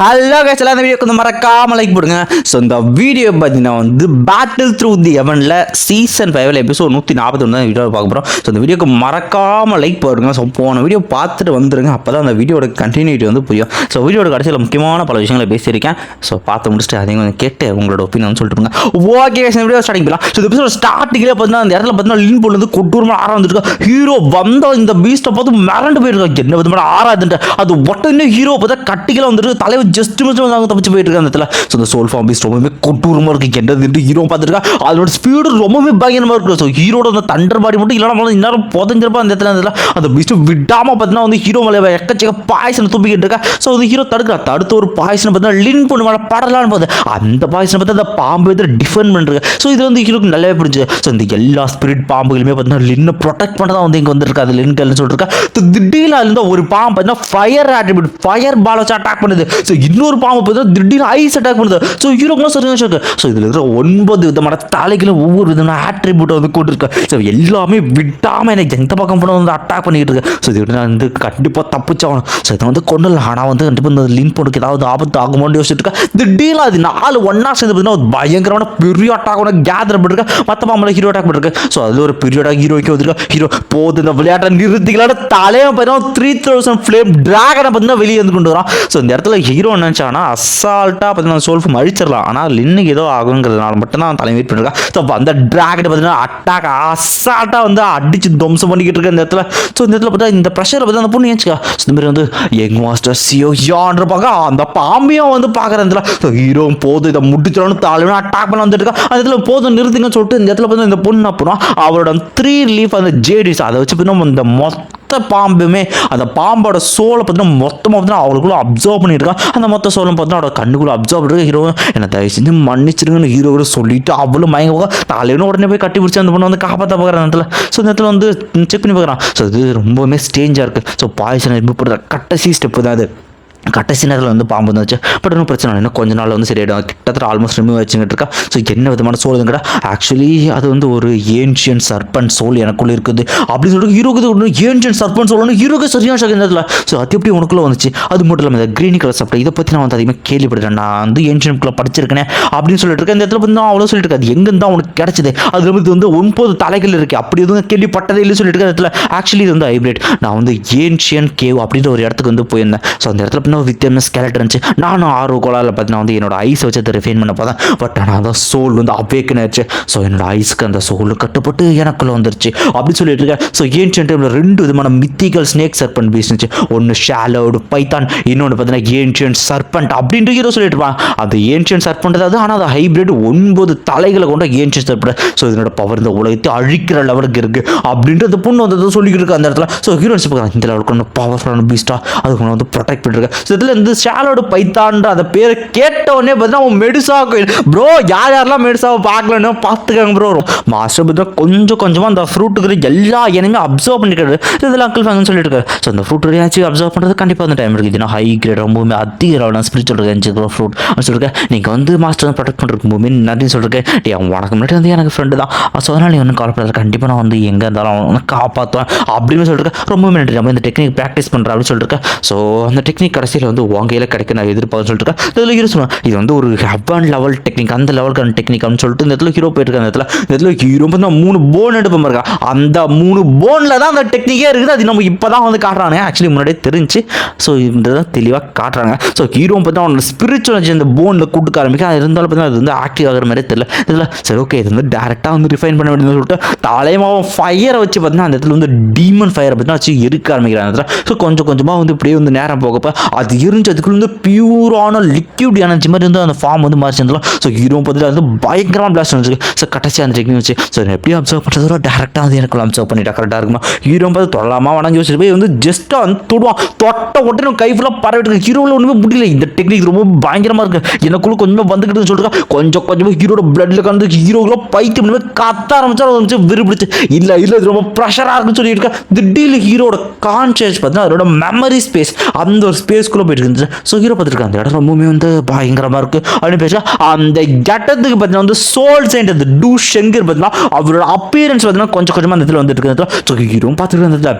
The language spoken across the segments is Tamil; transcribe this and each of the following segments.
ஹலோ கைஸ், எல்லாம் இந்த வீடியோக்கு வந்து மறக்காம லைக் போடுங்க. ஸோ இந்த வீடியோ பார்த்தீங்கன்னா வந்து battle through the heaven season 5 episode 141 தான் வீடியோ பார்க்க போகிறோம். ஸோ இந்த வீடியோக்கு மறக்காம லைக் போடுங்க. ஸோ போன வீடியோ பார்த்துட்டு வந்துருங்க, அப்போ தான் அந்த வீடியோட கண்டினியூட்டி வந்து புரியும். ஸோ வீடியோட கடைசியில் முக்கியமான பல விஷயங்களை பேசியிருக்கேன். ஸோ பார்த்து முடிச்சுட்டு அதையும் கொஞ்சம் கேட்டு உங்களோட ஒப்பீனியன் சொல்லிட்டுருங்க. ஓகே, வீடியோ ஸ்டார்டிங் பண்ணலாம். ஸோ இந்த எபிசோட் ஸ்டார்டிங்கில் பார்த்தீங்கன்னா அந்த இடத்துல பார்த்தீங்கன்னா லீன் போல் வந்து கொட்டூரமாக ஆரம்பிச்சிருக்கா. ஹீரோ வந்தால் இந்த பீஸ்ட்டை பார்த்து மிரண்டு போயிருக்கா. என்ன விதமான ஆறாதுன்ட்டு அது உடனே ஹீரோ பார்த்தா கட்டிகளை வந்துட்டு தலைவர் ஜஸ்ட் வந்து தப்பிச்சு போயிட்டு இருக்க அந்த இடத்துல. ஸோ இந்த சோல் ஃபார்ம் பீஸ்ட் ரொம்பவே கொட்டூரமாக இருக்கு. என்னது ஹீரோ பார்த்துருக்கா, அதோட ஸ்பீடு ரொம்பவே பயங்கரமாக இருக்கு. ஸோ ஹீரோட அந்த தண்டர் பாடி மட்டும் இல்லைனா இன்னும் புதஞ்சிருப்பா அந்த இடத்துல. அந்த பீஸ்ட் விடாமல் பார்த்தீங்கன்னா வந்து ஹீரோ மேலே எக்கச்சக்க பாய்சனை தூப்பிக்கிட்டு இருக்கா. ஸோ வந்து ஹீரோ தடுத்து ஒரு பாய்சனை பார்த்தீங்கன்னா லின் பொண்ணு மேலே படலான்னு போகுது. அந்த பாய்சனை பார்த்து அந்த பாம்பு வந்து டிஃபெண்ட் பண்ணுறது. ஸோ இது வந்து ஹீரோக்கு நல்லாவே புரிஞ்சு. ஸோ இந்த எல்லா ஸ்பிரிட் பாம்புகளுமே பார்த்தீங்கன்னா லின்னை ப்ரொடெக்ட் பண்ண தான் வந்து இங்கே வந்துருக்கு. அது லின்கல்னு சொல்லிருக்கா. திடீர்னு இருந்தால் ஒரு பாம்பு பார்த்தீங்கன்னா ஃபயர் ஆட்ரிபியூட் ஃபயர் பால் வச்சு அட்டாக் பண்ணுது. ஸோ இன்னொரு பாம்பு பார்த்தீங்கன்னா திடீர்னு ஐஸ் அட்டாக் பண்ணுது. ஸோ ஹீரோக்குலாம் சரியான ஷாக்கு. ஸோ இதில் இருக்கிற 9 விதமான தலைகளும் ஒவ்வொரு விதமான ஆட்ரிபியூட்டை வந்து கொண்டிருக்கு. ஸோ எல்லாமே விட்டாமல் எனக்கு எந்த பக்கம் போன வந்து அட்டாக் பண்ணிக்கிட்டு இருக்கு. ஸோ இது வந்து கண்டிப்பாக தப்பிச்சாகணும். ஸோ இதை வந்து கொண்டு இல்லை, ஆனால் வந்து கண்டிப்பாக இந்த லின் போட்டுக்கு ஏதாவது ஆபத்து ஆகுமோன்னு யோசிச்சுட்டு இருக்கா. திடீர்னு அது 4 ஒன்றா சேர்ந்து பார்த்தீங்கன்னா பயங்கரமான பெரிய அட்டாக் ஒன்று கேதர் பண்ணிருக்கா. மற்ற பாம்பில் ஹீரோ அட்டாக் பண்ணிருக்கு. ஸோ அதில் ஒரு பெரிய அட்டாக் ஹீரோக்கு வந்துருக்கா. ஹீரோ போது இந்த விளையாட்டை நிறுத்திக்கலான தலையை பார்த்தீங்கன்னா 3000 ஃப்ளேம் டிராகனை பார்த்தீங்கன்னா வெளியே வந்து கொண்டு வரான். ஸோ இந்த இடத்துல ஹீரோ நினச்சானா அசால்ட்டாக பார்த்தீங்கன்னா சோல்ஃபும் அழிச்சிடலாம். ஆனால் லின்னுக்கு ஏதோ ஆகுங்கிறதுனால மட்டும் தான் தலை வெயிட் பண்ணிருக்கா. ஸோ அந்த டிராகனை பார்த்தீங்கன்னா அட்டாக் அசால்ட்டாக வந்து அடிச்சு துவம்சம் பண்ணிக்கிட்டு இருக்க இந்த இடத்துல. ஸோ இந்த இடத்துல பார்த்தா இந்த ப்ரெஷரை பார்த்து அந்த பொண்ணு ஏச்சுக்கா. ஸோ இந்த மாதிரி வந்து யங் மாஸ்டர் சியோ யான்றாங்க அந்த பாம்பியும் வந்து பார்க்குற இடத்துல. ஸோ ஹீரோ போதும் இதை முடிச்சிடணும் தலைவனா அட்டாக் பண்ண வந்துட்டு இருக்கா. அந்த இடத்துல போதும் நிறுத்துங்கன்னு சொல்லிட்டு இந்த இடத்துல பார்த்து இந்த பொண்ணு அப்புறம் அவரோட 3 லீஃப் அந்த ஜேடிஸ் அதை வச்சு பார்த்தீங்கன்னா இந்த மொத்த பாம்புமே அந்த பாம்போட சோலை பார்த்தீங்கன்னா மொத்தமாக பார்த்தீங்கன்னா அவளுக்குள்ள அப்சர்வ் பண்ணியிருக்கான். அந்த மொத்த சோலை பார்த்தீங்கன்னா அவரோட கண்ணுக்குள்ள அப்சர்வ் பண்ணிருக்க. ஹீரோ என்னை தயவு செஞ்சு மன்னிச்சிருங்கன்னு ஹீரோ கூட சொல்லிட்டு அவளும் மயங்க தலைவனும் உடனே போய் கட்டி பிடிச்சி அந்த பொண்ணு வந்து காப்பாற்ற பார்க்குற இடத்துல. ஸோ இந்த இடத்துல வந்து செக் பண்ணி பார்க்குறான். ஸோ இது ரொம்பவுமே ஸ்டேஞ்சாக இருக்குது. ஸோ பாய்சனை ரிமூவ் பண்ணுற கடைசி ஸ்டெப்பு தான் அது. கடைசி நேரத்தில் வந்து பாம்பு வந்துச்சு. பட் இன்னும் பிரச்சனை இன்னும் கொஞ்ச நாள் வந்து சரியாயிடும். கிட்டத்தட்ட ஆல்மோஸ்ட் ரிமூவ் வச்சுக்கிட்டு இருக்கா. ஸோ என்ன விதமான சோல் இதுங்கடா, ஆக்சுவலி அது வந்து ஒரு ஏன்ஷியன் சர்பன்ட் சோல் எனக்குள்ளே இருக்குது அப்படின்னு சொல்லிட்டு ஹீரோக்கு ஒன்று ஏன்ஷியன் சர்பன்ட் சோல்னு ஹீரோக்கு சரியான ஷாக் இந்த இடத்துல. ஸோ அது எப்படி உனக்குள்ளே வந்துச்சு, அது மட்டும் இல்லாமல் இந்த க்ரீன் கலர் சாப்பிட்டு இதை பற்றி நான் வந்து அதிகமாக கேள்விப்படுறேன். நான் வந்து ஏன்ஷியன்குள்ளே படிச்சிருக்கேன் அப்படின்னு சொல்லிட்டு இருக்கேன். இந்த இடத்துல வந்து அவ்வளோ சொல்லிட்டு இருக்காது எங்கேருந்து தான் உனக்கு கிடச்சிது. அது வந்து 9 தலைகள் இருக்குது அப்படி எதுவும் கேள்விப்பட்டதே இல்லை சொல்லிட்டு இருக்க இடத்துல. ஆக்சுவலி இது வந்து ஹைப்ரிட். நான் வந்து ஏன்ஷியன் கேவ் அப்படின்ற ஒரு இடத்துக்கு வந்து போயிருந்தேன். ஸோ அந்த இடத்துல பார்த்தீங்கன்னா வித்தியாச ஸ்கெலட் இருந்துச்சு. நானும் கோலாவில் பார்த்தீங்கன்னா வந்து என்னோட ஐஸை வச்சு அதை ரிஃபைன் பண்ண பார்த்தேன். பட் ஆனால் அந்த சோல் வந்து அவேக்கன் ஆயிடுச்சு. ஸோ என்னோட ஐஸ்க்கு அந்த சோல் கட்டுப்பட்டு எனக்குள்ள வந்துருச்சு அப்படி சொல்லிட்டு இருக்கேன். ஸோ ஏன்ஷியன் டைமில் 2 விதமான மித்திக்கல் ஸ்னேக் சர்பன்ட் பீஸ் இருந்துச்சு. ஒன்று ஷாலோடு பைத்தான், இன்னொன்று பார்த்தீங்கன்னா ஏன்ஷியன் சர்பன்ட் அப்படின்ட்டு ஹீரோ சொல்லிட்டு இருப்பான். அந்த ஏன்ஷியன் சர்பன்ட் அதாவது ஆனால் அது ஹைப்ரிட் 9 தலைகளை கொண்ட ஏன்ஷியன் சர்பன்ட். ஸோ இதனோட பவர் இந்த உலகத்தை அழிக்கிற லெவலுக்கு இருக்கு அப்படின்ட்டு அந்த பொண்ணு வந்து சொல்லிக்கிட்டு இருக்கு அந்த இடத்துல. ஸோ ஹீரோன்ஸ் பார்க்குறாங்க இந்த லெவலுக்கு ஒன்று பவர்ஃபுல்லான பீஸ்டா அதுக்கு வந்து ப்ரொடெக்ட் பண்ணிருக்கேன். ஸோ இதில் இந்த ஷாலோடு பைத்தான்ற அந்த பேரை கேட்டவுடனே பார்த்தீங்கன்னா அவன் மெடிசா கோயில் ப்ரோ யாரெல்லாம் மெடிசாவை பார்க்கலன்னு பார்த்துக்காங்க ப்ரோ. மாஸ்டர் பார்த்தீங்கன்னா கொஞ்சமாக அந்த ஃப்ரூட்டுக்கு எல்லா எனிமே அப்சர்வ் பண்ணிக்கிறது இதில் அங்கிள் ஃபேங்கன்னு சொல்லிட்டு இருக்காரு. ஸோ அந்த ஃப்ரூட் ஏதாச்சும் அப்சர்வ் பண்ணுறது கண்டிப்பாக அந்த டைம் இருக்குது. ஹை கிரேட் ரொம்பவுமே அதிக லெவலான ஸ்பிரிச்சுவல் இருந்துச்சு ஃப்ரூட் அப்படின்னு சொல்லியிருக்கேன். நீங்கள் வந்து மாஸ்டர் ப்ரொடெக்ட் பண்ணுறதுக்கு ரொம்பவுமே நன்றின்னு சொல்லியிருக்கேன். அவன் உனக்கு முன்னாடி வந்து எனக்கு ஃப்ரெண்டு தான். ஸோ அதனால் நீ ஒன்றும் கவலைப்படாது, கண்டிப்பாக நான் வந்து எங்கே இருந்தாலும் அவனை காப்பாற்றுவேன் அப்படின்னு சொல்லியிருக்கேன். ரொம்பவே நன்றி. நம்ம இந்த டெக்னிக் ப்ராக்டிஸ் பண்ணுறேன் அப்படின்னு சொல்லியிருக்கேன். ஸோ அந்த டெக்னிக் கடைசியில் வந்து உங்கையில் கிடைக்க நான் எதிர்பார்த்து சொல்லிட்டு இதில் ஹீரோ சொல்லுவேன் இது வந்து ஒரு ஹெவன் லெவல் டெக்னிக் அந்த லெவலுக்கான டெக்னிக் அப்படின்னு சொல்லிட்டு இந்த இடத்துல ஹீரோ போயிட்டு இருக்க. இந்த இடத்துல ஹீரோ வந்து 3 போன் எடுப்போம் இருக்கா. அந்த 3 போனில் தான் அந்த டெக்னிக்கே இருக்குது. அது நம்ம இப்போ தான் வந்து காட்டுறாங்க. ஆக்சுவலி முன்னாடியே தெரிஞ்சு. ஸோ இதுதான் தெளிவாக காட்டுறாங்க. ஸோ ஹீரோ பார்த்தா அவனோட ஸ்பிரிச்சுவல் இந்த போனில் கூட்டுக்க ஆரம்பிக்க. அது இருந்தாலும் பார்த்தீங்கன்னா அது வந்து ஆக்டிவ் ஆகிற மாதிரி தெரியல. இதில் சரி ஓகே இது வந்து டேரெக்டாக வந்து ரிஃபைன் பண்ண வேண்டியதுன்னு சொல்லிட்டு தலைமாவும் ஃபயரை வச்சு பார்த்தீங்கன்னா அந்த இடத்துல வந்து டீமன் ஃபயரை பார்த்தீங்கன்னா வச்சு எரிக்க ஆரம்பிக்கிறாங்க. ஸோ கொஞ்சமாக வந்து இப்படியே வந்து நேரம் போகப்போ அது எரிஞ்சு அதுக்குள்ள வந்து பியூரான லிக்யூட் எனர்ஜி மாதிரி வந்து அந்த ஃபார்ம் வந்து மாறி சேர்ந்துலாம். ஸோ ஹீரோ பார்த்துட்டு வந்து பயங்கரமாக பிளாஸ்ட் வந்துச்சு. ஸோ கடைசியாக அந்த டெக்னிக் வச்சு ஸோ எப்படி அப்சர்வ் பண்ணுறதோ டேரெக்டாக வந்து எனக்கு அப்சர்வ் பண்ணிட்டா கரெக்டாக இருக்குமா. ஹீரோ பார்த்து தொடலாமா வணங்கி வச்சுட்டு போய் வந்து ஜஸ்ட்டாக வந்து தொடுவான். தொட்ட உடனே கை ஃபுல்லாக பரவிட்டு ஹீரோவில் ஒன்றுமே முடியல. இந்த டெக்னிக் ரொம்ப பயங்கரமாக இருக்குது. எனக்குள்ள கொஞ்சமாக வந்துக்கிட்டுன்னு சொல்லிட்டு கொஞ்சமாக ஹீரோட பிளட்ல கலந்து ஹீரோக்குள்ள பைத்தியம் கத்த ஆரம்பிச்சா வந்து விரும்பிடுச்சு. இல்லை இது ரொம்ப ப்ரெஷராக இருக்குன்னு சொல்லிட்டு இருக்கேன். திடீர்னு ஹீரோட கான்ஷியஸ் பார்த்தீங்கன்னா அதோட மெமரி ஸ்பேஸ் அந்த ஒரு ஸ்பேஸ்க்குள்ளே போயிட்டு இருந்துச்சு. ஸோ ஹீரோ பார்த்துருக்காங்க அந்த இடம் ரொம்பவுமே வந்து பயங்கரமாக இருக்குது அப்படின்னு பேச அந்த இடத்துக்கு பார்த்தீங்கன்னா வந்து சோல் செயின்ட் அந்த டூ ஷெங்கர் பார்த்தீங்கன்னா அவரோட அப்பியரன்ஸ் பார்த்தீங்கன்னா கொஞ்சமாக அந்த இடத்துல வந்துட்டு இருக்கு. ஸோ ஹீரோவும் பார்த்துட்டு அந்த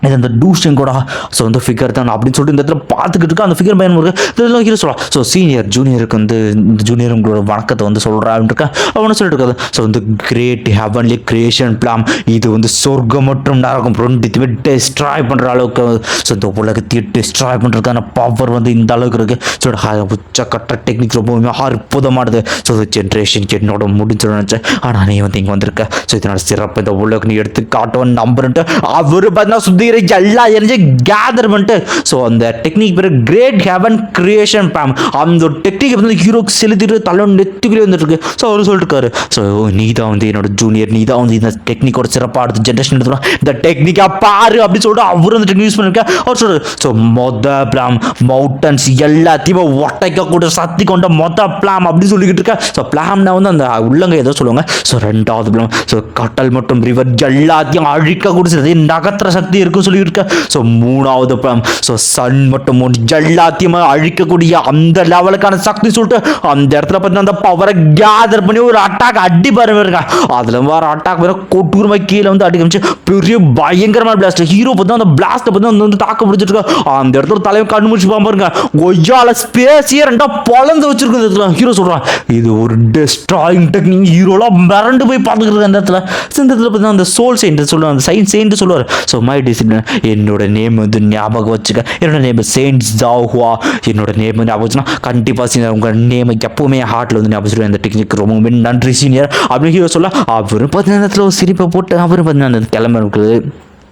இது அந்த டூஷன் கூட ஸோ வந்து ஃபிகர் தான் அப்படின்னு சொல்லிட்டு இந்த இடத்துல பார்த்துக்கிட்டு இருக்கா. அந்த ஃபிகர் பயன் இருக்கு இதெல்லாம் ஹீரோ சொல்லலாம். ஸோ சீனியர் ஜூனியருக்கு வந்து இந்த ஜூனியர் உங்களோட வணக்கத்தை வந்து சொல்கிறான்னு இருக்கா. அவனு சொல்லிட்டு இருக்காது. ஸோ வந்து கிரேட் ஹெவன்லி கிரியேஷன் பிளான், இது வந்து சொர்க்கம் மற்றும் நரகம் ரெண்டுத்தையுமே டெஸ்ட்ராய் பண்ணுற அளவுக்கு, ஸோ இந்த உலகத்தையும் டெஸ்ட்ராய் பண்ணுறதுக்கான பவர் வந்து இந்த அளவுக்கு இருக்குது. ஸோ உச்சக்கட்ட டெக்னிக் ரொம்பவுமே அற்புதமானது. ஸோ ஜென்ரேஷன் என்னோட முடிஞ்சிடும் நினச்சேன். ஆனால் நீ வந்து இங்கே வந்திருக்க. ஸோ இதனோட சிறப்பு இந்த உலகம் நீ எடுத்து காட்டுவன் நம்புறன்ட்டு அவர் பார்த்தீங்கன்னா சுற்றி எல்லா எனர்ஜி கேதர் பண்ணிட்டு, ஸோ அந்த டெக்னிக் பேர் கிரேட் ஹெவன் கிரியேஷன் பிளான், அந்த டெக்னிக் வந்து ஹீரோக்கு செலுத்திட்டு தலை நெத்துக்குள்ளே வந்துட்டு இருக்கு. ஸோ அவர் சொல்லிட்டு இருக்காரு. ஸோ நீ தான் வந்து என்னோட ஜூனியர், நீ தான் வந்து இந்த டெக்னிக்கோட சிறப்பாக அடுத்த ஜென்ரேஷன் எடுத்துக்கலாம், இந்த டெக்னிக்கா பாரு அப்படின்னு சொல்லிட்டு அவர் அந்த டெக்னிக் யூஸ் பண்ணிருக்கேன். அவர் சொல்றாரு. ஸோ மொத பிளான் மவுண்டன்ஸ் எல்லாத்தையுமே ஒட்டைக்கக்கூடிய சக்தி கொண்ட மொத பிளான் அப்படின்னு சொல்லிக்கிட்டு இருக்கேன். ஸோ பிளான்னா வந்து அந்த உள்ளங்க ஏதோ சொல்லுவாங்க. ஸோ ரெண்டாவது பிளான் ஸோ கடல் மற்றும் ரிவர் எல்லாத்தையும் அழிக்கக்கூடிய சக்தி, நகர்த்துற சக்தி இருக்குன்னு சொல்லியிருக்க. ஸோ மூணாவது பிளான் ஸோ சன் மற்றும் மூன் எல்லாத்தையுமே அழிக்கக்கூடிய அந்த லெவலுக்கான சக்தி சொல்லிட்டு அந்த இடத்துல பார்த்தீங்கன்னா அந்த பவரை கேதர் பண்ணி ஒரு அட்டாக் அடி பாருங்க. அதில் வர அட்டாக் வேற கொட்டூரமாக கீழே வந்து அடி காமிச்சு பெரிய பயங்கரமான பிளாஸ்ட். ஹீரோ பார்த்தா அந்த பிளாஸ்ட்டை பற்றி வந்து தாக்க பிடிச்சிருக்கா. அந்த இடத்துல தலைவர் கண்ணு முடிச்சு பாருங்க. கொய்யால ஸ்பேஸியே ரெண்டா பொழந்து வச்சிருக்கு. இந்த இடத்துல ஹீரோ சொல்றான் இது ஒரு டெஸ்ட்ராயிங் டெக்னிக். ஹீரோலாம் மிரண்டு போய் பார்த்துக்கிறது அந்த இடத்துல. இந்த இடத்துல பார்த்தீங்கன்னா அந்த சோல் செயின்ட் சொல்லுவாங்க, அந்த சயின்ஸ் செயின்ட் சொல்லுவார். ஸோ மை டிசிப்ளின் என்னோட நேம் வந்து ஞாபகம் வச்சுக்க, என்னோட நேம் செயின்ட் ஜாஹுவா, என்னோட நேம் வந்து ஞாபகம் வச்சுன்னா கண்டிப்பாக சீனியர் உங்கள் நேம் எப்பவுமே ஹார்ட்டில் வந்து ஞாபகம் வச்சுருவேன். அந்த டெக்னிக் ரொம்பவுமே நன்றி சீனியர் அப்படின்னு ஹீரோ சொல்ல அவரும் பார்த்தீங்கன்னா இடத்துல ஒரு சிரிப்பை போட்டு அவரும் பார்த்தீங்கன்னா அந்த கிளம்ப இருக்குது.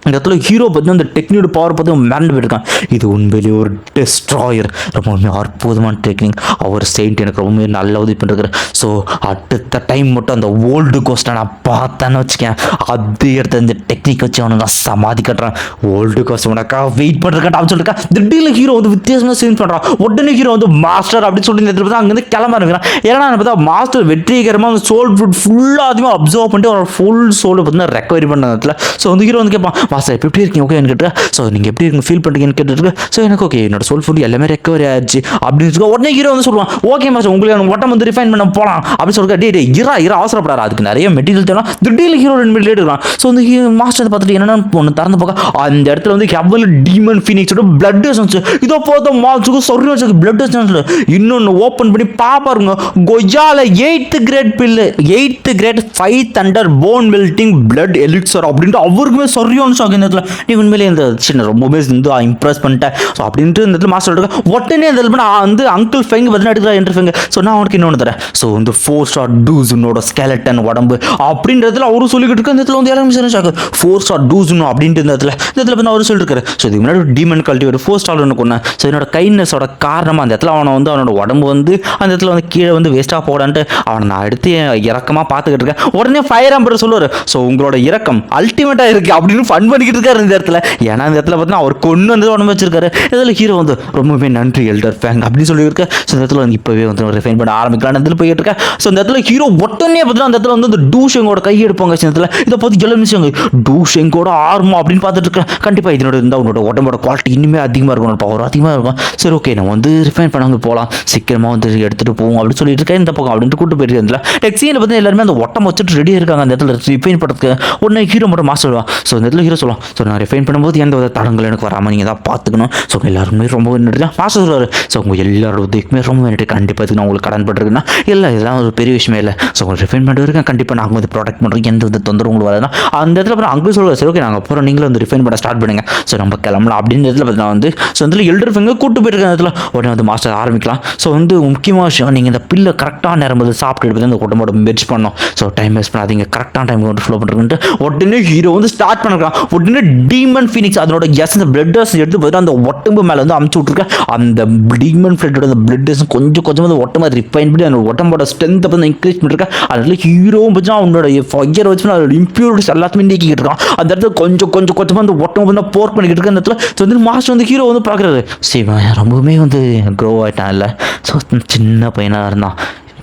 இந்த இடத்துல ஹீரோ பார்த்தீங்கன்னா அந்த டெக்னியோட பவர் பார்த்து மிரண்டு போயிருக்கான். இது உண்மையிலேயே ஒரு டெஸ்ட்ராயர், ரொம்பவுமே அற்புதமான டெக்னிக். அவர் செயின்ட் எனக்கு ரொம்பவே நல்ல உதவி பண்ணிருக்காரு. ஸோ அடுத்த டைம் மட்டும் அந்த ஓல்டு கோஸ்ட்டை நான் பார்த்தேன்னு வச்சுக்கேன், அதே இடத்த இந்த டெக்னிக் வச்சு அவனை நான் சமாதி கட்டுறேன். ஓல்டு கோஸ்ட் உனக்கா வெயிட் பண்ணுறேன் அப்படின்னு சொல்லியிருக்கேன். திடீர்னு ஹீரோ வந்து வித்தியாசமாக சேஞ்ச் பண்ணுறான். உடனே ஹீரோ வந்து மாஸ்டர் அப்படின்னு சொல்லி இந்த இடத்துல அங்கேருந்து கிளம்ப இருக்கிறான். ஏன்னா பார்த்தா மாஸ்டர் வெற்றிகரமாக சோல் ஃபுட் ஃபுல்லாக அப்சர்வ் பண்ணிட்டு அவரோட ஃபுல் சோலை பார்த்தீங்கன்னா ரெக்கவரி பண்ண இடத்துல. ஸோ வந்து ஹீரோ வந்து கேட்பான் மாஸ்டர் எப்படி இருக்கீங்க ஓகே கேட்டு. ஸோ நீங்கள் எப்படி இருக்கு ஃபீல் பண்ணுறீங்கன்னு கேட்டுருக்கு. ஸோ எனக்கு ஓகே என்னோட சோல் ஃபுட் எல்லாமே ரெக்கவரி ஆயிடுச்சு அப்படின்னு சொல்லி உடனே ஹீரோ வந்து சொல்லுவான் ஓகே மாஸ்டர் உங்களுக்கு உடம்பு வந்து ரிஃபைன் பண்ண போகலாம் அப்படின்னு சொல்லிட்டு டே இரா அவசரப்படாது, அதுக்கு நிறைய மெட்டீரியல் தேவை. திடீர்னு ஹீரோ 2 மினிட் எடுக்கலாம். ஸோ வந்து மாஸ்டர் வந்து பார்த்துட்டு என்னென்னு ஒன்று திறந்து பார்க்க அந்த இடத்துல வந்து ஹெவல் டீமன் ஃபீனிக்ஸோட பிளட் வந்துச்சு. இதோ போதும் மாசுக்கு சொல்லி வச்சு பிளட் வந்துச்சு. இன்னொன்று ஓப்பன் பண்ணி பாப்பாருங்க. கொய்யால 8th கிரேட் பில்லு 8th grade 5 thunder bone melting blood elixir அப்படின்ட்டு அவருக்குமே சொரியோன்னு இந்த இடத்துல நீ உண்மையிலே இந்த சின்ன ரொம்பவே வந்து இம்ப்ரெஸ் பண்ணிட்டேன். ஸோ அப்படின்ட்டு இந்த இடத்துல மாஸ்டர் உடனே இந்த இடத்துல நான் வந்து அங்கிள் ஃபைங்க பார்த்தீங்கன்னா எடுக்கிறேன் என்ட்ருஃபைங்க. ஸோ நான் அவனுக்கு இன்னொன்று தரேன். ஸோ வந்து 4 ஸ்டார் டூஸ்னோட ஸ்கெலட்டன் உடம்பு அப்படின்றதுல அவரும் சொல்லிக்கிட்டு இருக்க. இந்த இடத்துல வந்து எல்லாமே சாக்கு 4 ஸ்டார் டூஸ்னு அப்படின்ட்டு இந்த இடத்துல வந்து அவரு சொல்லியிருக்காரு. ஸோ இதுக்கு முன்னாடி டீமன் கல்டிவேட் 4 ஸ்டார் ஒன்று கொண்டேன். ஸோ என்னோட கைண்ட்னஸோட காரணமாக அந்த இடத்துல அவனை வந்து அவனோட உடம்பு வந்து அந்த இடத்துல வந்து கீழே வந்து வேஸ்ட்டாக போடான்ட்டு அவனை நான் எடுத்து இறக்கமாக பார்த்துக்கிட்டு இருக்கேன். உடனே ஃபயர் ஆம்பர் சொல்லுவார். ஸோ உங்களோட இறக்கம் அல்டிமேட்டாக இருக்குது அப்படின்னு ஃபன் பண்ணிக்கிட்டு இருக்காரு இந்த இடத்துல. ஏன்னா இந்த இடத்துல பார்த்தீங்கன்னா அவர் கொண்டு வந்து உடம்பு வச்சிருக்காரு. இதில் ஹீரோ வந்து ரொம்பவே நன்றி எல்டர் ஃபேங் அப்படின்னு சொல்லியிருக்கேன். ஸோ இந்த இடத்துல வந்து இப்போவே வந்து ரிஃபைன் பண்ண ஆரம்பிக்கலாம் இடத்துல போயிட்டு இருக்கேன். ஸோ இந்த இடத்துல ஹீரோ உடனே பார்த்தீங்கன்னா அந்த இடத்துல வந்து அந்த டூஷெங்கோட கை எடுப்பாங்க. இந்த இடத்துல இதை பார்த்து எல்லா நிமிஷம் டூஷெங்கோட ஆர்மோ அப்படின்னு பார்த்துட்டு இருக்கேன். கண்டிப்பாக இதனோட இருந்தால் உன்னோட உடம்போட குவாலிட்டி இன்னுமே அதிகமாக இருக்கும், பவர் அதிகமாக இருக்கும். சரி ஓகே நம்ம வந்து ரிஃபைன் பண்ணாங்க போகலாம், சீக்கிரமாக வந்து எடுத்துகிட்டு போவோம் அப்படின்னு சொல்லிட்டு இருக்கேன். இந்த பக்கம் அப்படின்ட்டு கூட்டு போயிருக்கேன். இதில் டெக்ஸியில் பார்த்து எல்லாருமே அந்த ஒட்டம் வச்சுட்டு ரெடியாக இருக்காங்க அந்த இடத்துல ரிஃபைன் பண்ணுறதுக்கு. உடனே ஹீரோ மட்டும் மாஸ்டர் சொல்லுவான். ஸோ இந்த இடத்துல ஹீரோ சொல்லலாம். ஸோ நான் ரிஃபைன் பண்ணும்போது எந்த வித தடங்கள் எனக்கு வராமல் நீங்கள் தான் பார்த்துக்கணும். ஸோ எல்லாருமே ரொம்ப நன்றி மாஸ்டர் சொல்லுவார். ஸோ உங்கள் எல்லாரோட உதவிக்குமே ரொம்ப நன்றி, கண்டிப்பாக நான் உங்களுக்கு கடன் பட்டிருக்குன்னா இல்லை இதெல்லாம் ஒரு பெரிய விஷயமே இல்லை. ஸோ உங்களுக்கு ரிஃபைன் பண்ணிட்டு இருக்கேன், கண்டிப்பாக நாங்கள் வந்து ப்ராடக்ட் பண்ணுறோம், எந்த வித தொந்தரவு உங்களுக்கு வரதுன்னா அந்த இடத்துல அப்புறம் அங்கே சொல்லுவார். சரி ஓகே நாங்கள் அப்புறம் நீங்களும் வந்து ரிஃபைன் பண்ண ஸ்டார்ட் பண்ணுங்க. ஸோ நம்ம கிளம்பலாம் அப்படின்னு இடத்துல பார்த்தீங்கன்னா வந்து ஸோ வந்து எல்டர் ஃபிங்கர் கூட்டு போயிருக்கேன். இடத்துல உடனே வந்து மாஸ்டர் ஆரம்பிக்கலாம். ஸோ வந்து முக்கியமான விஷயம் நீங்கள் இந்த பில்லை கரெக்டான நேரம் வந்து சாப்பிட்டு இந்த உடம்போட மெர்ஜ் பண்ணோம். ஸோ டைம் வேஸ்ட் பண்ணாதீங்க, கரெக்டான டைம் வந்து ஃப்ளோ பண்ணுறதுன்ட்டு உடனே ஹீரோ வந்து ஸ்டார்ட் பண்ணிருக்கான். உடனே டீமன் ஃபீனிக்ஸ் அதனோட அந்த பிளட்டர்ஸ் எடுத்து போயிட்டு அந்த ஒட்டம்பு மேலே வந்து அமுச்சு விட்ருக்கேன். அந்த டீமன் ஃபிளட்டோட அந்த பிளட்டர்ஸ் கொஞ்சம் கொஞ்சமாக அந்த ஒட்டமாக ரிஃபைன் பண்ணி அந்த ஒட்டம்போட ஸ்ட்ரென்த்தை வந்து இன்க்ரீஸ் பண்ணிருக்கேன். அதில் ஹீரோவும் வச்சு அவனோட ஃபயர் வச்சு அதோட இம்ப்யூரிட்டிஸ் எல்லாத்தையுமே நீக்கிட்டு இருக்கான். அந்த இடத்துல கொஞ்சம் கொஞ்சமாக அந்த ஒட்டம்பு வந்து போர்க் பண்ணிக்கிட்டு இருக்க. அந்த இடத்துல வந்து மாஸ்டர் வந்து ஹீரோ வந்து பார்க்குறாரு. சரி ரொம்பவுமே வந்து க்ரோ ஆகிட்டான் இல்லை. ஸோ சின்ன பையனாக இருந்தான்,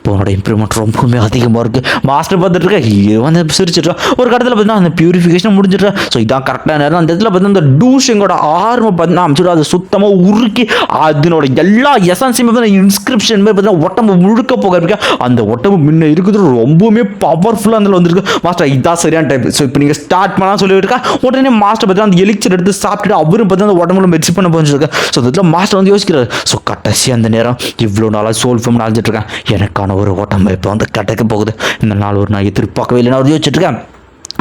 இப்போ அவனோட இம்ப்ரூவ்மெண்ட் ரொம்பவுமே அதிகமாக இருக்குது. மாஸ்டர் பார்த்துட்டு இருக்கா, ஹீரோ வந்து சிரிச்சிட்றான். ஒரு கட்டத்தில் பார்த்தீங்கன்னா அந்த பியூரிஃபிகேஷன் முடிஞ்சிட்றா. ஸோ இதான் கரெக்டாக நேரம். அந்த இடத்துல பார்த்தீங்கன்னா அந்த டூஷிங்கோட ஆர்மை பார்த்தீங்கன்னா அமைச்சிடும். அதை சுத்தமாக உருக்கி அதனோட எல்லா எசன்ஸையுமே பார்த்தீங்கன்னா இன்ஸ்கிரிப்ஷன் பார்த்தீங்கன்னா உடம்பு முழுக்க போக இருக்கு. அந்த உடம்பு முன்ன இருக்குது ரொம்பவுமே பவர்ஃபுல்லாக அதில் வந்துருக்கு. மாஸ்டர் இதான் சரியான டைப். ஸோ இப்போ நீங்கள் ஸ்டார்ட் பண்ணலாம் சொல்லியிருக்கா. உடனே மாஸ்டர் பார்த்தீங்கன்னா அந்த எலிக்சர் எடுத்து சாப்பிட்டுட்டு அவரும் பார்த்தீங்கன்னா அந்த உடம்புல மெடிசி பண்ண போஞ்சிருக்கேன். ஸோ அதில் மாஸ்டர் வந்து யோசிக்கிறார். ஸோ கடைசி அந்த நேரம் இவ்வளோ நாளாக சோல் ஃபிலிம் அழைஞ்சிட்டு இருக்கேன், எனக்கான ஒரு உடம்பு இப்போ வந்து கிடைக்க போகுது. இந்த நாள் ஒரு நாள் எதிர்பார்க்கவே இல்லைன்னு அவர் யோசிச்சுட்டு இருக்கேன்.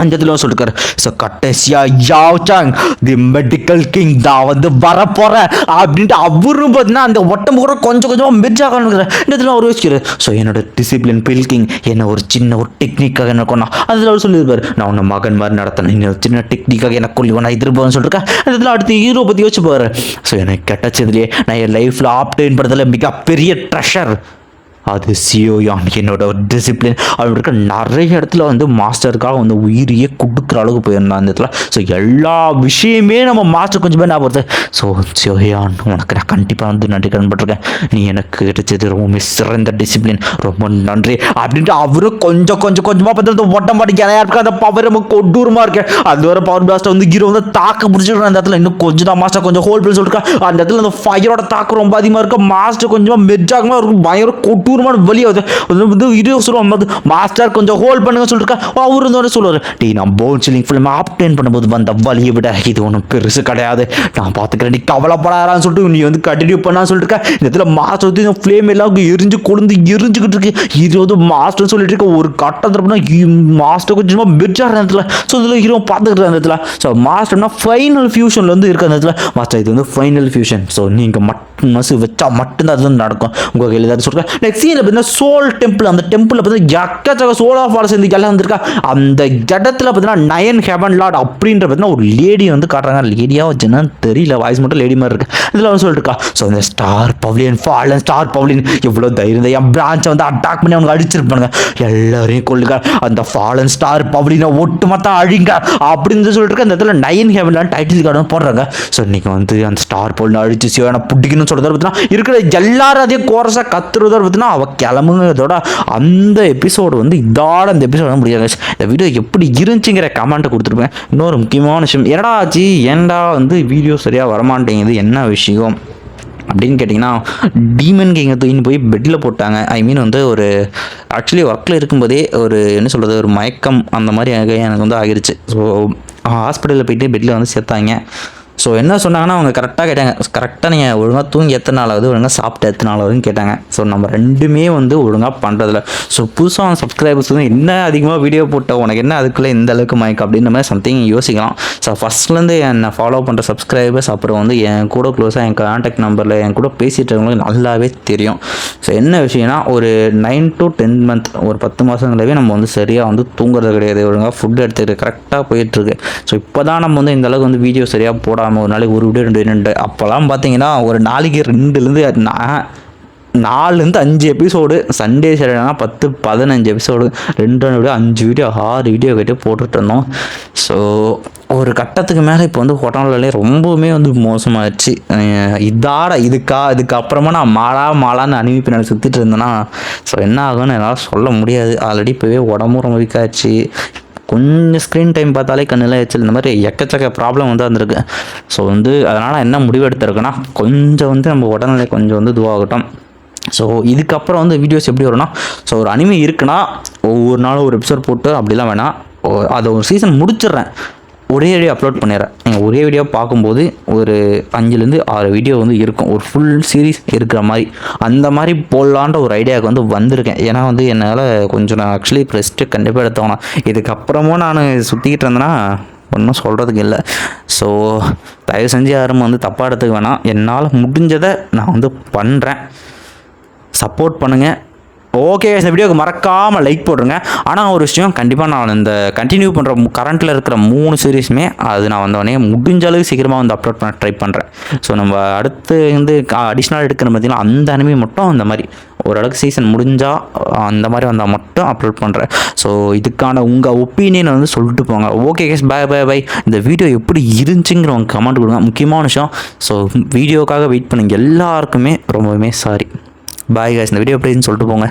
அந்த இடத்துல சொல்லிருக்காரு. ஸோ கடைசியா யாவ் சாங் தி மெடிக்கல் கிங் தான் வந்து வரப்போற அப்படின்ட்டு அவரும் பார்த்தீங்கன்னா அந்த உடம்பு கூட கொஞ்சம் கொஞ்சமாக மெர்ஜாக இந்த இடத்துல அவர் யோசிக்கிறார். ஸோ என்னோட டிசிப்ளின் பில் கிங் என்ன ஒரு சின்ன ஒரு டெக்னிக்காக என்ன கொண்டா அதில் அவர் சொல்லியிருப்பார். நான் உன்னை மகன் மாதிரி நடத்தினேன், இன்னொரு சின்ன டெக்னிக்காக எனக்கு கொள்ளி நான் எதிர்பார்ன்னு சொல்லியிருக்கேன். அந்த இடத்துல அடுத்து ஹீரோ பற்றி யோசிச்சு போவார். ஸோ எனக்கு கிடைச்சதுலேயே நான் என் லைஃப்பில் ஆப்டேன் பண்ணுறதுல மிகப்பெரிய ட்ரெஷர் அது சியோயான். என்னோட டிசிப்ளின் அப்படி இருக்க நிறைய இடத்துல வந்து மாஸ்டருக்காக வந்து உயிரியே கொடுக்குற அளவுக்கு போயிருந்தான் அந்த இடத்துல. ஸோ எல்லா விஷயமே நம்ம மாஸ்டர் கொஞ்சமே நான் பொறுத்து. ஸோ சியோயான் உனக்கு நான் கண்டிப்பாக வந்து நன்றி கடன்பட்டிருக்கேன், நீ எனக்கு கிடைச்சது ரொம்ப சிறந்த டிசிப்ளின், ரொம்ப நன்றி அப்படின்ட்டு அவரும் கொஞ்சமாக பார்த்து ஒட்டமாட்டி இலையா இருக்கு. அந்த பவர் நம்ம கொடூரமாக இருக்கு. அது ஒரு பவர் பிளாஸ்ட்டை வந்து ஹீரோ வந்து தாக்க பிடிச்சிருக்கோம். அந்த இடத்துல இன்னும் கொஞ்சம் தான் மாஸ்டர் கொஞ்சம் ஹோல்ட் பண்ணி சொல்லிருக்கா. அந்த இடத்துல அந்த ஃபயரோட தாக்கம் ரொம்ப அதிகமாக இருக்கு. மாஸ்டர் கொஞ்சமாக மெர்ஜாகமாக இருக்கும், பயங்கர கொடூர வலியாவது சொல்லுவாங்க. மாஸ்டர் கொஞ்சம் ஹோல்ட் பண்ணுங்க சொல்லிருக்கா. அவரு வந்து சொல்லுவாரு, டீ நான் போன் சில்லிங் ஃபிலிம் ஆப்டேன் பண்ணும்போது வந்த வலியை விட இது ஒன்றும் பெருசு கிடையாது, நான் பார்த்துக்கிறேன், நீ கவலைப்படாதான்னு சொல்லிட்டு நீ வந்து கண்டினியூ பண்ணான்னு சொல்லிருக்க. இந்த இடத்துல மாஸ்டர் வந்து ஃப்ளேம் எல்லாம் எரிஞ்சு கொழுந்து எரிஞ்சுக்கிட்டு இருக்கு. இது வந்து மாஸ்டர் சொல்லிட்டு இருக்க ஒரு கட்டத்தில் மாஸ்டர் கொஞ்சமாக பெட்ஜாக இடத்துல. ஸோ இதில் ஹீரோ பார்த்துக்கிட்டு அந்த இடத்துல. ஸோ மாஸ்டர்னா ஃபைனல் ஃபியூஷனில் வந்து இருக்க அந்த இடத்துல. மாஸ்டர் இது வந்து ஃபைனல் ஃபியூஷன், ஸோ நீங்கள் மட்டும் மசு வச்சா மட்டும்தான் அது வந்து நடக்கும் உங்கள் கையில் ஏதாவது சொல்கிறேன். நெக்ஸ்ட் சீனில் பார்த்தீங்கன்னா சோல் டெம்பிள், அந்த டெம்பிளில் பார்த்தீங்கன்னா எக்கச்சக்க சோல் ஆஃப் ஃபால்ஸ் இந்த எல்லாம் வந்திருக்கா. அந்த இடத்துல பார்த்தீங்கன்னா நயன் ஹெவன் லார்ட் அப்படின்ற பார்த்தீங்கன்னா ஒரு லேடி வந்து காட்டுறாங்க. லேடியாக வச்சுன்னு தெரியல, வாய்ஸ் மட்டும் லேடி மாதிரி இருக்கு. இதில் வந்து சொல்லிட்டுருக்கா. ஸோ இந்த ஸ்டார் பவ்லியன் ஃபாலன் ஸ்டார் பவ்லியன் எவ்வளோ தைரியம் என் பிரான்ச்சை வந்து அட்டாக் பண்ணி அவங்க அடிச்சிருப்பாங்க, எல்லாரையும் கொள்ளுங்க, அந்த ஃபாலன் ஸ்டார் பவ்லியனை ஒட்டுமொத்த அழிங்க அப்படின்னு சொல்லிட்டு இருக்க. அந்த இடத்துல nine heaven Lord title card போடுறாங்க. ஸோ இன்னைக்கு வந்து அந்த ஸ்டார் பவ்லியனை அழிச்சு சிவனை பிடிக்கணும்னு சொல்கிறத பார்த்தீங்கன்னா இருக்கிற எல்லாரும் அதே கோரஸாக கத்துறதோட பார்த்தீங்கன்னா அவள் கிளம்புங்கிறதோட அந்த எபிசோடு வந்து இதோட அந்த எபிசோட முடியாது. இந்த வீடியோ எப்படி இருந்துச்சுங்கிற கமெண்ட்டை கொடுத்துருப்பேன். இன்னொரு முக்கியமான விஷயம், என்னடா ஆச்சு ஏன்டா வந்து வீடியோ சரியாக வரமாட்டேங்குது என்ன விஷயம் அப்படின்னு கேட்டிங்கன்னா, டீமன் கிங்கை தூக்கின்னு போய் பெட்டில் போட்டாங்க. ஐ மீன் வந்து ஒரு ஆக்சுவலி ஒர்க்கில் இருக்கும்போதே ஒரு என்ன சொல்கிறது ஒரு மயக்கம் அந்த மாதிரி எனக்கு வந்து ஆகிடுச்சு. ஸோ ஹாஸ்பிட்டலில் போயிட்டு பெட்டில் வந்து சேர்த்தாங்க. ஸோ என்ன சொன்னாங்கன்னா அவங்க கரெக்டாக கேட்டாங்க, கரெக்டாக நீங்கள் ஒழுங்காக தூங்கி எத்தனை நாள் ஆகுது, ஒழுங்காக சாப்பிட்டு எத்தனை நாள் ஆகுதுன்னு கேட்டாங்க. ஸோ நம்ம ரெண்டுமே வந்து ஒழுங்காக பண்ணுறதில்ல. ஸோ புதுசாக சப்ஸ்கிரைபர்ஸ் வந்து என்ன அதிகமாக வீடியோ போட்ட உனக்கு என்ன அதுக்குள்ளே இந்த அளவுக்கு மயக்கம் அப்படின்ற மாதிரி சம்திங் யோசிக்கலாம். ஸோ ஃபஸ்ட்லேருந்து என்னை ஃபாலோ பண்ணுற சப்ஸ்கிரைபர்ஸ் அப்புறம் வந்து என் கூட க்ளோஸாக என் கான்டாக்ட் நம்பரில் என் கூட பேசிகிட்டு இருக்கவங்களுக்கு நல்லாவே தெரியும். ஸோ என்ன விஷயம்னா ஒரு 9 to 10 month ஒரு 10 மாதங்களாவே நம்ம வந்து சரியாக வந்து தூங்குறது கிடையாது, ஒழுங்காக ஃபுட் எடுத்துக்கிட்டு கரெக்டாக போயிட்டுருக்கு. ஸோ இப்போ தான் நம்ம வந்து இந்த அளவுக்கு வந்து வீடியோ சரியாக போடாமல் ஒரு நாளைக்கு ஒரு வீடியோ 2 அப்போல்லாம் பார்த்தீங்கன்னா ஒரு நாளைக்கு 4 to 5 எபிசோடு, சண்டே சரினா 10-15 எபிசோடு, 2 வீடியோ 5 வீடியோ 6 வீடியோ கிட்டே போட்டுட்டு இருந்தோம். ஸோ ஒரு கட்டத்துக்கு மேலே இப்போ வந்து ஹோட்டல்லே ரொம்பவுமே வந்து மோசமாகிடுச்சு. இதுக்கப்புறமா நான் மாலான்னு அனுப்பி பின்னாடி சுற்றிட்டு இருந்தேன்னா ஸோ என்ன ஆகும்னு என்னால் சொல்ல முடியாது. ஆல்ரெடி இப்போவே உடம்பும் ரொம்ப வீக்காகிடுச்சு. கொஞ்சம் ஸ்க்ரீன் டைம் பார்த்தாலே கண்ணில் எச்சல் இந்த மாதிரி எக்கச்சக்க ப்ராப்ளம் வந்து வந்திருக்கு. ஸோ வந்து அதனால் என்ன முடிவு எடுத்திருக்குன்னா கொஞ்சம் வந்து நம்ம உடல்நிலை கொஞ்சம் வந்து இதுவாகட்டும். ஸோ இதுக்கப்புறம் வந்து வீடியோஸ் எப்படி வரும்னா, ஸோ ஒரு அனிமே இருக்குன்னா ஒவ்வொரு நாளும் ஒரு எபிசோட் போட்டு அப்படிலாம் வேணாம், அதை ஒரு சீசன் முடிச்சிடுறேன், ஒரே வீடியோ அப்லோட் பண்ணிடுறேன். நீங்கள் ஒரே வீடியோ பார்க்கும்போது ஒரு 5-6 வீடியோ வந்து இருக்கும், ஒரு ஃபுல் சீரீஸ் இருக்கிற மாதிரி அந்த மாதிரி போடலான்ற ஒரு ஐடியாவுக்கு வந்து வந்திருக்கேன். ஏன்னா வந்து என்னால் கொஞ்சம் நான் ஆக்சுவலி ரெஸ்ட்டு கண்டிப்பாக எடுத்தோன்னா இதுக்கப்புறமும் நான் சுற்றிக்கிட்டு இருந்தேன்னா ஒன்றும் சொல்கிறதுக்கு இல்லை. ஸோ தயவு செஞ்சு யாரும் வந்து தப்பாக எடுத்துக்க வேணாம், என்னால் முடிஞ்சதை நான் வந்து பண்ணுறேன், சப்போர்ட் பண்ணுங்கள். ஓகே, இந்த வீடியோக்கு மறக்காமல் லைக் போடுங்க. ஆனால் ஒரு விஷயம், கண்டிப்பாக நான் இந்த கண்டினியூ பண்ணுற கரண்ட்டில் இருக்கிற 3 சீரீஸுமே அது நான் வந்தோடனே முடிஞ்ச அளவுக்கு சீக்கிரமாக வந்து அப்லோட் பண்ண ட்ரை பண்ணுறேன். ஸோ நம்ம அடுத்து வந்து அடிஷ்னல் எடுக்கிற பார்த்தீங்கன்னா அந்த அனிமே மட்டும் அந்த மாதிரி ஓரளவுக்கு சீசன் முடிஞ்சால் அந்த மாதிரி வந்தால் மட்டும் அப்லோட் பண்ணுறேன். ஸோ இதுக்கான உங்கள் ஒப்பீனியன் வந்து சொல்லிட்டு போங்க. Okay guys, bye. இந்த வீடியோ எப்படி இருந்துச்சுங்கிறவங்க கமெண்ட் கொடுங்க. முக்கியமான விஷயம், ஸோ வீடியோக்காக வெயிட் பண்ணுங்க எல்லாருக்குமே ரொம்பவுமே சாரி. பாய் காய்ஸ், இந்த வீடியோ எப்படின்னு சொல்லிட்டு போங்க.